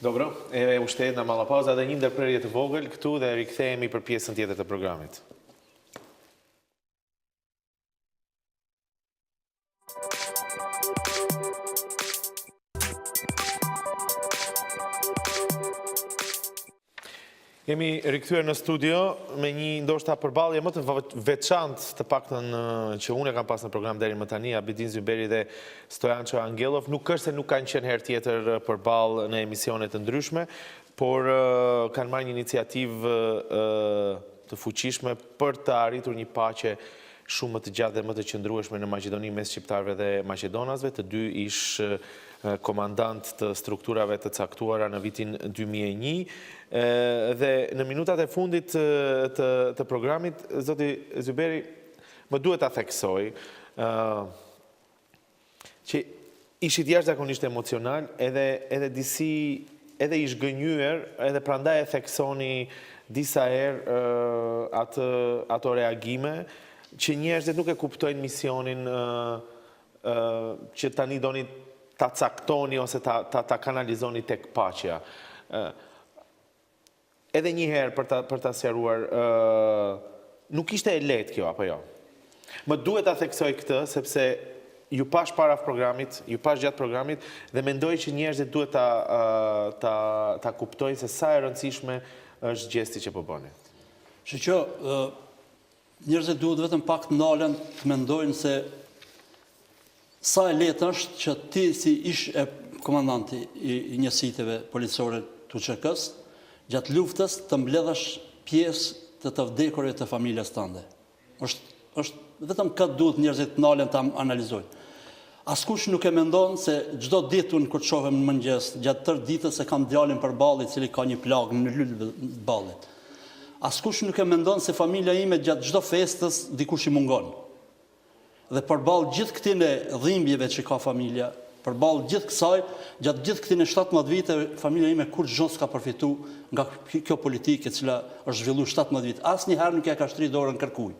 Добро, еве уште една мала пауза, да njim да преријете вогъл, кту да ви кthehemi për pjesën tjetër të programit. Jemi rikthyer në studio me një ndoshta përballje më të veçantë të paktën që unë kam pas në program deri më tani, Abedin Zymberi dhe Stojaço Angellov. Nuk është se nuk kanë qenë herë tjetër përballë në emisione të ndryshme, por kanë marrë një iniciativë të fuqishme për të arritur një paqe shumë më të gjatë dhe më të qëndrueshme në Maqedoni mes shqiptarëve dhe maqedonasve, të dy ish komandantë të strukturave të caktuara në vitin 2001. Dhe në minutat e fundit të programit, zoti Zymberi, më duhet ta theksoj që ishit jashtëzakonisht emocional, edhe disi, edhe ish gënyer, edhe prandaj e theksoni disa herë ato reagime, që njerëzit nuk e kuptojnë misionin që tani doni ta caktoni ose ta kanalizoni tek paqja. Edhe një herë për ta sqaruar, nuk ishte e lehtë kjo, apo jo? Më duhet ta theksoj këtë, sepse ju pash para programit, ju pash gjatë programit, dhe mendoj që njerëzit duhet ta kuptojnë se sa e rëndësishme është gjesti që po bëni. Që njerëzit duhet vetëm pak të ndalen të mendojnë se sa e lehtë është që ti si ish e komandanti i njësiteve policore të QK-s, gjatë luftës të mbledhësh pjesë të vdekurve të familjes tënde. Është vetëm këtë duhet njerëzit të ndalen të analizojnë. Askush nuk e mendon se çdo ditë unë kur të shohem në mëngjes, gjatë tërë ditës se kam djalin përballë i cili ka një plagë në lulë ballit. Askush nuk e mendon se familja ime gjatë çdo festës dikush i mungon. Dhe përballë gjithë këtyre dhimbjeve që ka familja, përballë gjithë kësaj, gjatë gjithë këtyre 17 vite, familja ime kur gjë s'ka përfitu nga kjo politikë e cila është zhvilluar 17 vite. Asnjëherë nuk ja ka shtrirë dorën kërkuj.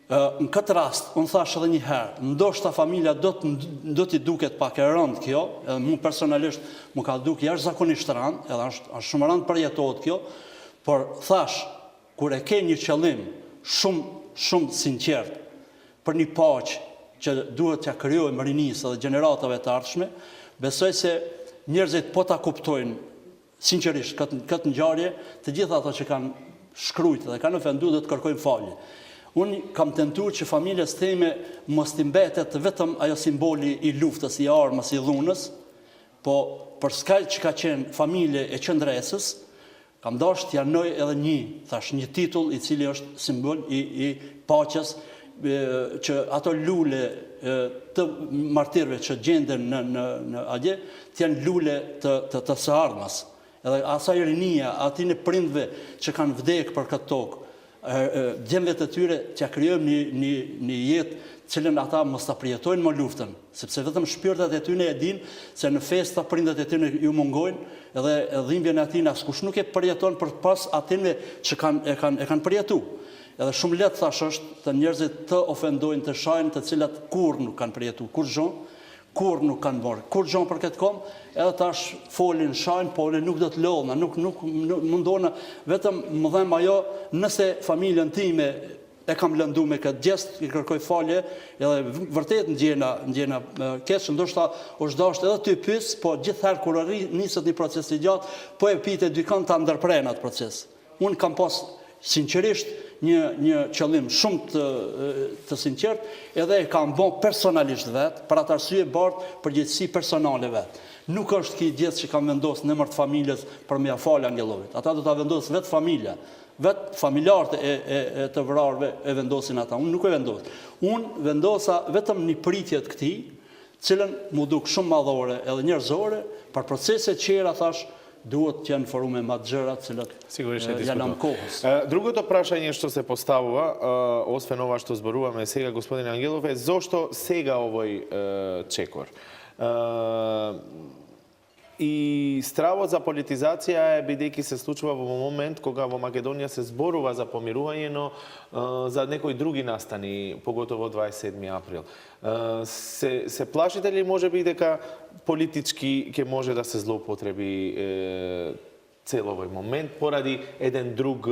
Në këtë rast, unë thash edhe një herë, ndoshta familja do t'i duket pak e rëndë kjo, edhe mu personalisht mu ka duke jashtëzakonisht rëndë, edhe është shumë rëndë përjetohet kjo, por thash, kur e ke një qëllim shumë sinqert për një paqe që duhet t'ja krijojmë rinisë dhe gjeneratave të ardhshme, besoj se njerëzit po ta kuptojnë sinqerisht këtë ngjarje, të gjithë ato që kanë shkruajtur dhe kanë ofenduar do të kërkojnë falje. Unë kam tentuar që familjes time mos t'i mbetet vetëm ajo simboli i luftës, i armës, i dhunës, po për skaj që ka qenë familje e qëndresës, kam dashur t'ja noj edhe një titull i cili është simbol i paqes, që ato lule të martirëve që gjenden në atje, t'janë lule të së ardhmës. Edhe asaj rinia, atyre prindve që kanë vdekur për këtë tokë, djemve të tyre t'ja krijojmë një jetë cilën ata mos ta përjetojnë më luftën, sepse vetëm shpirtat e tyre e dinë se në festa prindet e tyre ju mungojnë edhe dhimbjen e atyre askush nuk e përjeton për pas atyre që e kanë përjetuar. Edhe shumë lehtë thash është të njerëzit të ofendojnë të shajnë të cilat kur nuk kanë përjetuar, kur nuk kanë marrë, kur gjon për këtë kom, edhe tash folin, shajnë, po nuk do të lodhna, nuk mundona, vetëm më dhem ajo, nëse familjen time e kam lëndu me këtë gjest, i kërkoj falje, edhe vërtet ndjena keq, ndoshta është dashur edhe ty pyes, po gjithherë kur niset një proces i gjatë, po e pite dykon ta ndërpren atë proces. Unë kam pas sinqerisht një qëllim shumë të sinqert, edhe e kam bën personalisht vetë, për atë arsye bartë përgjegjësi personale vetë. Nuk është ki gjithë që kam vendosur në emër të familjes për me ia falë Angellovit. Ata do ta vendosë vetë familja, vetë familjarët e të vrarëve e vendosin ata. Unë nuk e vendos. Unë vendosa vetëm një pritje të këtij, cilën mu duk shumë madhore edhe njerëzore, për procese qera thash, duhet të janë forume ma të gjëra, cilët janë am kohës. Drugo prašanje što se postavува, osve nova što zboruvame сега, gospodine Angelov, je zašto сега ovoj čekor? I stravot za politizacija je бидејќи се случува во момент кога во Македонија се зборува за помирување, но за некои други настани, поготово 27 април. Се плашите ли може би дека политички ќе може да се злоупотреби цел овој момент поради еден друг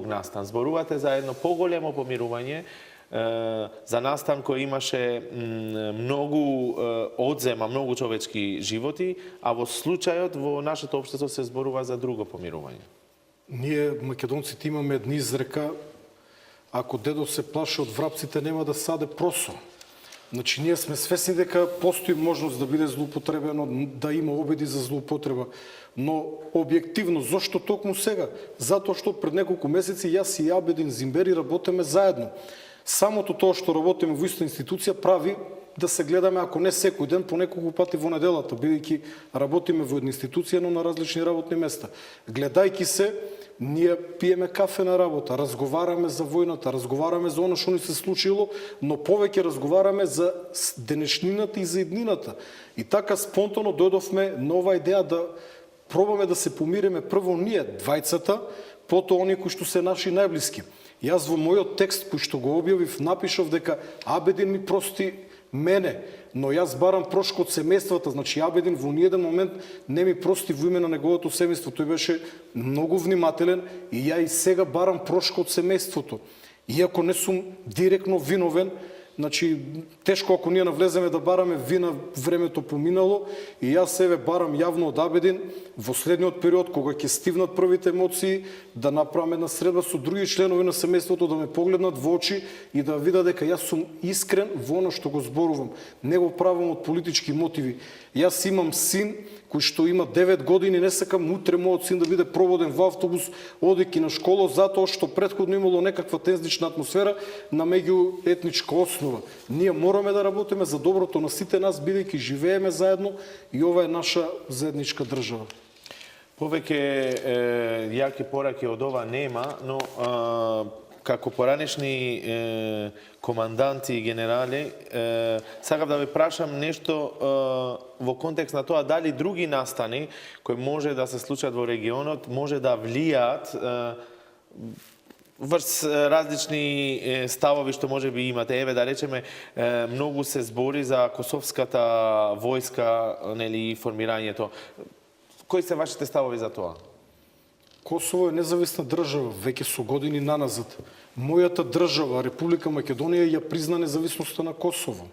настан? Зборувате за едно поголемо помирување, за настан кој имаше многу одзема, многу човечки животи, а во случајот во нашето општество се зборува за друго помирување. Ние, македонците, имаме една изрека: ако дедо се плаши од врапците, нема да саде просо. Значи, ние сме свесни дека постои можност да биде злоупотребено, да има обиди за злоупотреба, но објективно, зошто токму сега? Затоа што пред неколку месеци јас и Абедин Зимбери работиме заедно. Самото тоа што работиме во иста институција прави да се гледаме, ако не секој ден, по неколку пати во неделата, бидејќи работиме во една институција, но на различни работни места. Гледајќи се, ние пиеме кафе на работа, разговараме за војната, разговараме за оно што ни се случило, но повеќе разговараме за денешнината и за иднината. И така спонтано дојдовме на оваа идеја да пробаме да се помириме прво ние, двајцата, потоа оние кои што се наши најблиски. Јас во мојот текст кој што го објавив напишав дека Абедин ми прости мене, но јас барам прошка од семејствата, значи Абедин во ниеден момент не ми прости во име на неговото семејство. Тој беше многу внимателен и ја и сега барам прошка од семејството. Иако не сум директно виновен, значи тешко ако ние навлеземе да бараме вина, времето поминало, и јас себе барам јавно од Абедин во следниот период кога ќе стивнат првите емоции да направиме една средба со други членови на семејството, да ме погледнат во очи и да видат дека јас сум искрен во оно што го зборувам. Не го правам од политички мотиви. Јас имам син кој што има 9 години, не сакам утре мојот син да биде проводен во автобус одејќи на школа затоа што претходно имало некаква тензична атмосфера на меѓуетничка основа. Ние мораме да работиме за доброто на сите нас, бидејќи живееме заедно и ова е наша заедничка држава. Повеќе јаки пораки од ова нема, но како поранешни команданти и генерали, сакам да ве прашам нешто во контекст на тоа дали други настани кои може да се случат во регионот може да влијаат врз различни ставови што може би имате. Еве да речеме, многу се збори за косовската војска, нели, формирањето. Кои се вашите ставови за тоа? Косово е независна држава, веќе со години наназад. Мојата држава, Република Македонија, ја призна независноста на Косово.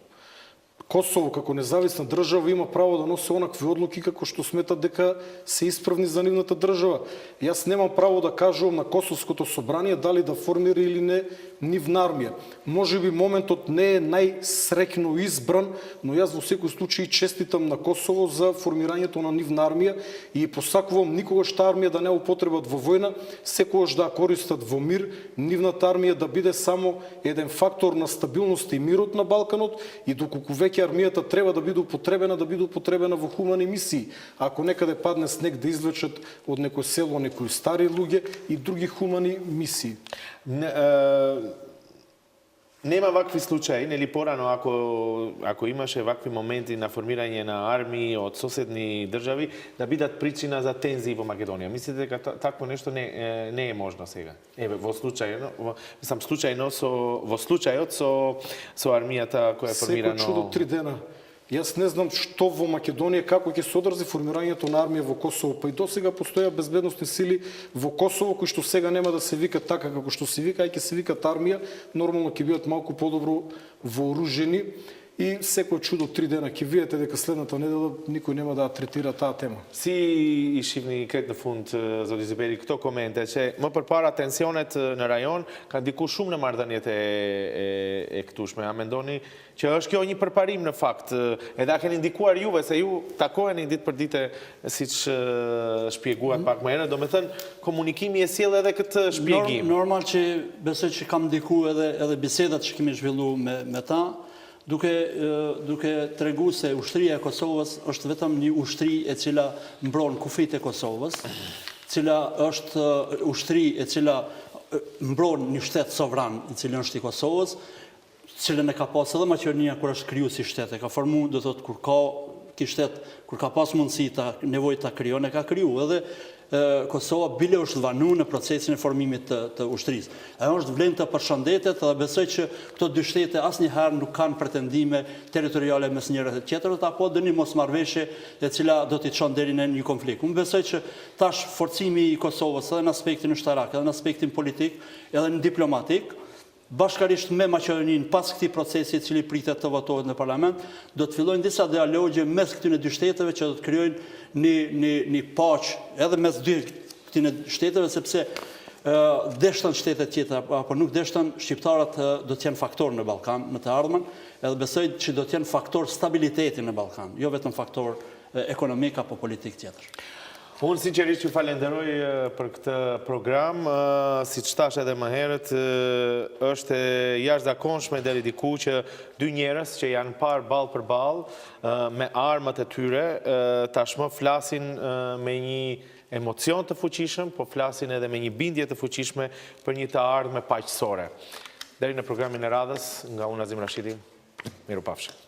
Косово како независна држава има право да носи онакви одлуки како што сметат дека се исправни за нивната држава. Јас немам право да кажувам на Косовското собрание дали да формира или не нивна армија. Може би моментот не е најсреќно избран, но јас во секој случај честитам на Косово за формирањето на нивна армија и посакувам никогаш таа армија да не употребат во војна, секогаш да користат во мир, нивната армија да биде само еден фактор на стабилност и мирот на Балканот и доколку веќе армијата треба да биде употребена во хумани мисии. Ако некаде падне снег да извлечат од некој село некои стари луѓе и други хумани мисии. Нема вакви случаи, нели порано ако имаше вакви моменти на формирање на армии од соседни држави да бидат причина за тензии во Македонија. Мислите дека такво нешто не е можно сега? Еве во случајот со армијата која е формирано. Секој чудо 3 дена. Јас не знам што во Македонија, како ќе се одржи формирањето на армија во Косово. Па и досега постоја безбедносни сили во Косово кои што сега нема да се викат така како што се вика, а ќе се викат армија, нормално ќе бидат малку подобро вооружени и секој чудо 3 дена ќе видите дека следната недела никој нема да третира таа тема. Si ishivni këtë në fund, zoti Zymberi, këto komente që më përpara tensionet në rajon kanë diku shumë në marrëdhëniet e këtushme. A mendoni që është kjo një përparim në fakt? Edhe a keni ndikuar juve se ju takoheni ditë për dite siç shpjeguat pak më herët, domethënë komunikimi e sjell edhe këtë shpjegim. Normal që besoj që kam ndiku edhe bisedat që kemi zhvilluar me ta. Duke tregu se ushtria e Kosovës është vetëm një ushtri e cila mbron kufit e Kosovës, cila është ushtri e cila mbron një shtet sovran i cili është i Kosovës, cilën e ka pas edhe Maqedonia kur është kriju si shtet, e ka formu, do thot kur ka pas mundësi nevojë ta krijon, e ka kriju edhe Kosova bile është vanu në procesin e formimit të ushtrisë. Ajo është vlen të përshëndetet dhe besoj që këto dy shtete asnjëherë nuk kanë pretendime territoriale mes njëra dhe tjetrës, apo dëni mosmarrëveshje e cila do t'i çon deri në një konflikt. Unë besoj që tash forcimi i Kosovës edhe në aspektin ushtarak, edhe në aspektin politik, edhe në diplomatik, bashkarisht me Maqedoninë pas këtij procesi i cili pritet të votohet në parlament, do të fillojnë disa dialogje mes këtyre dy shteteve që do të krijojnë një paqe edhe mes këtyre shteteve, sepse deshtan shtetet tjetra apo nuk deshtan, shqiptarët do të jenë faktor në Ballkan në të ardhmen, edhe besoj që do të jenë faktor stabiliteti në Ballkan, jo vetëm faktor ekonomik apo politik tjetër. Unë sinqerisht ju falenderoj për këtë program, si që thash edhe më herët, është jashtëzakonshme deri diku që dy njerëz që janë parë ballë për ballë me armët e tyre, tashmë flasin me një emocion të fuqishëm, po flasin edhe me një bindje të fuqishme për një të ardhme paqësore. Deri në programin e radhës, nga unë Azim Rashidi, mirupafshim.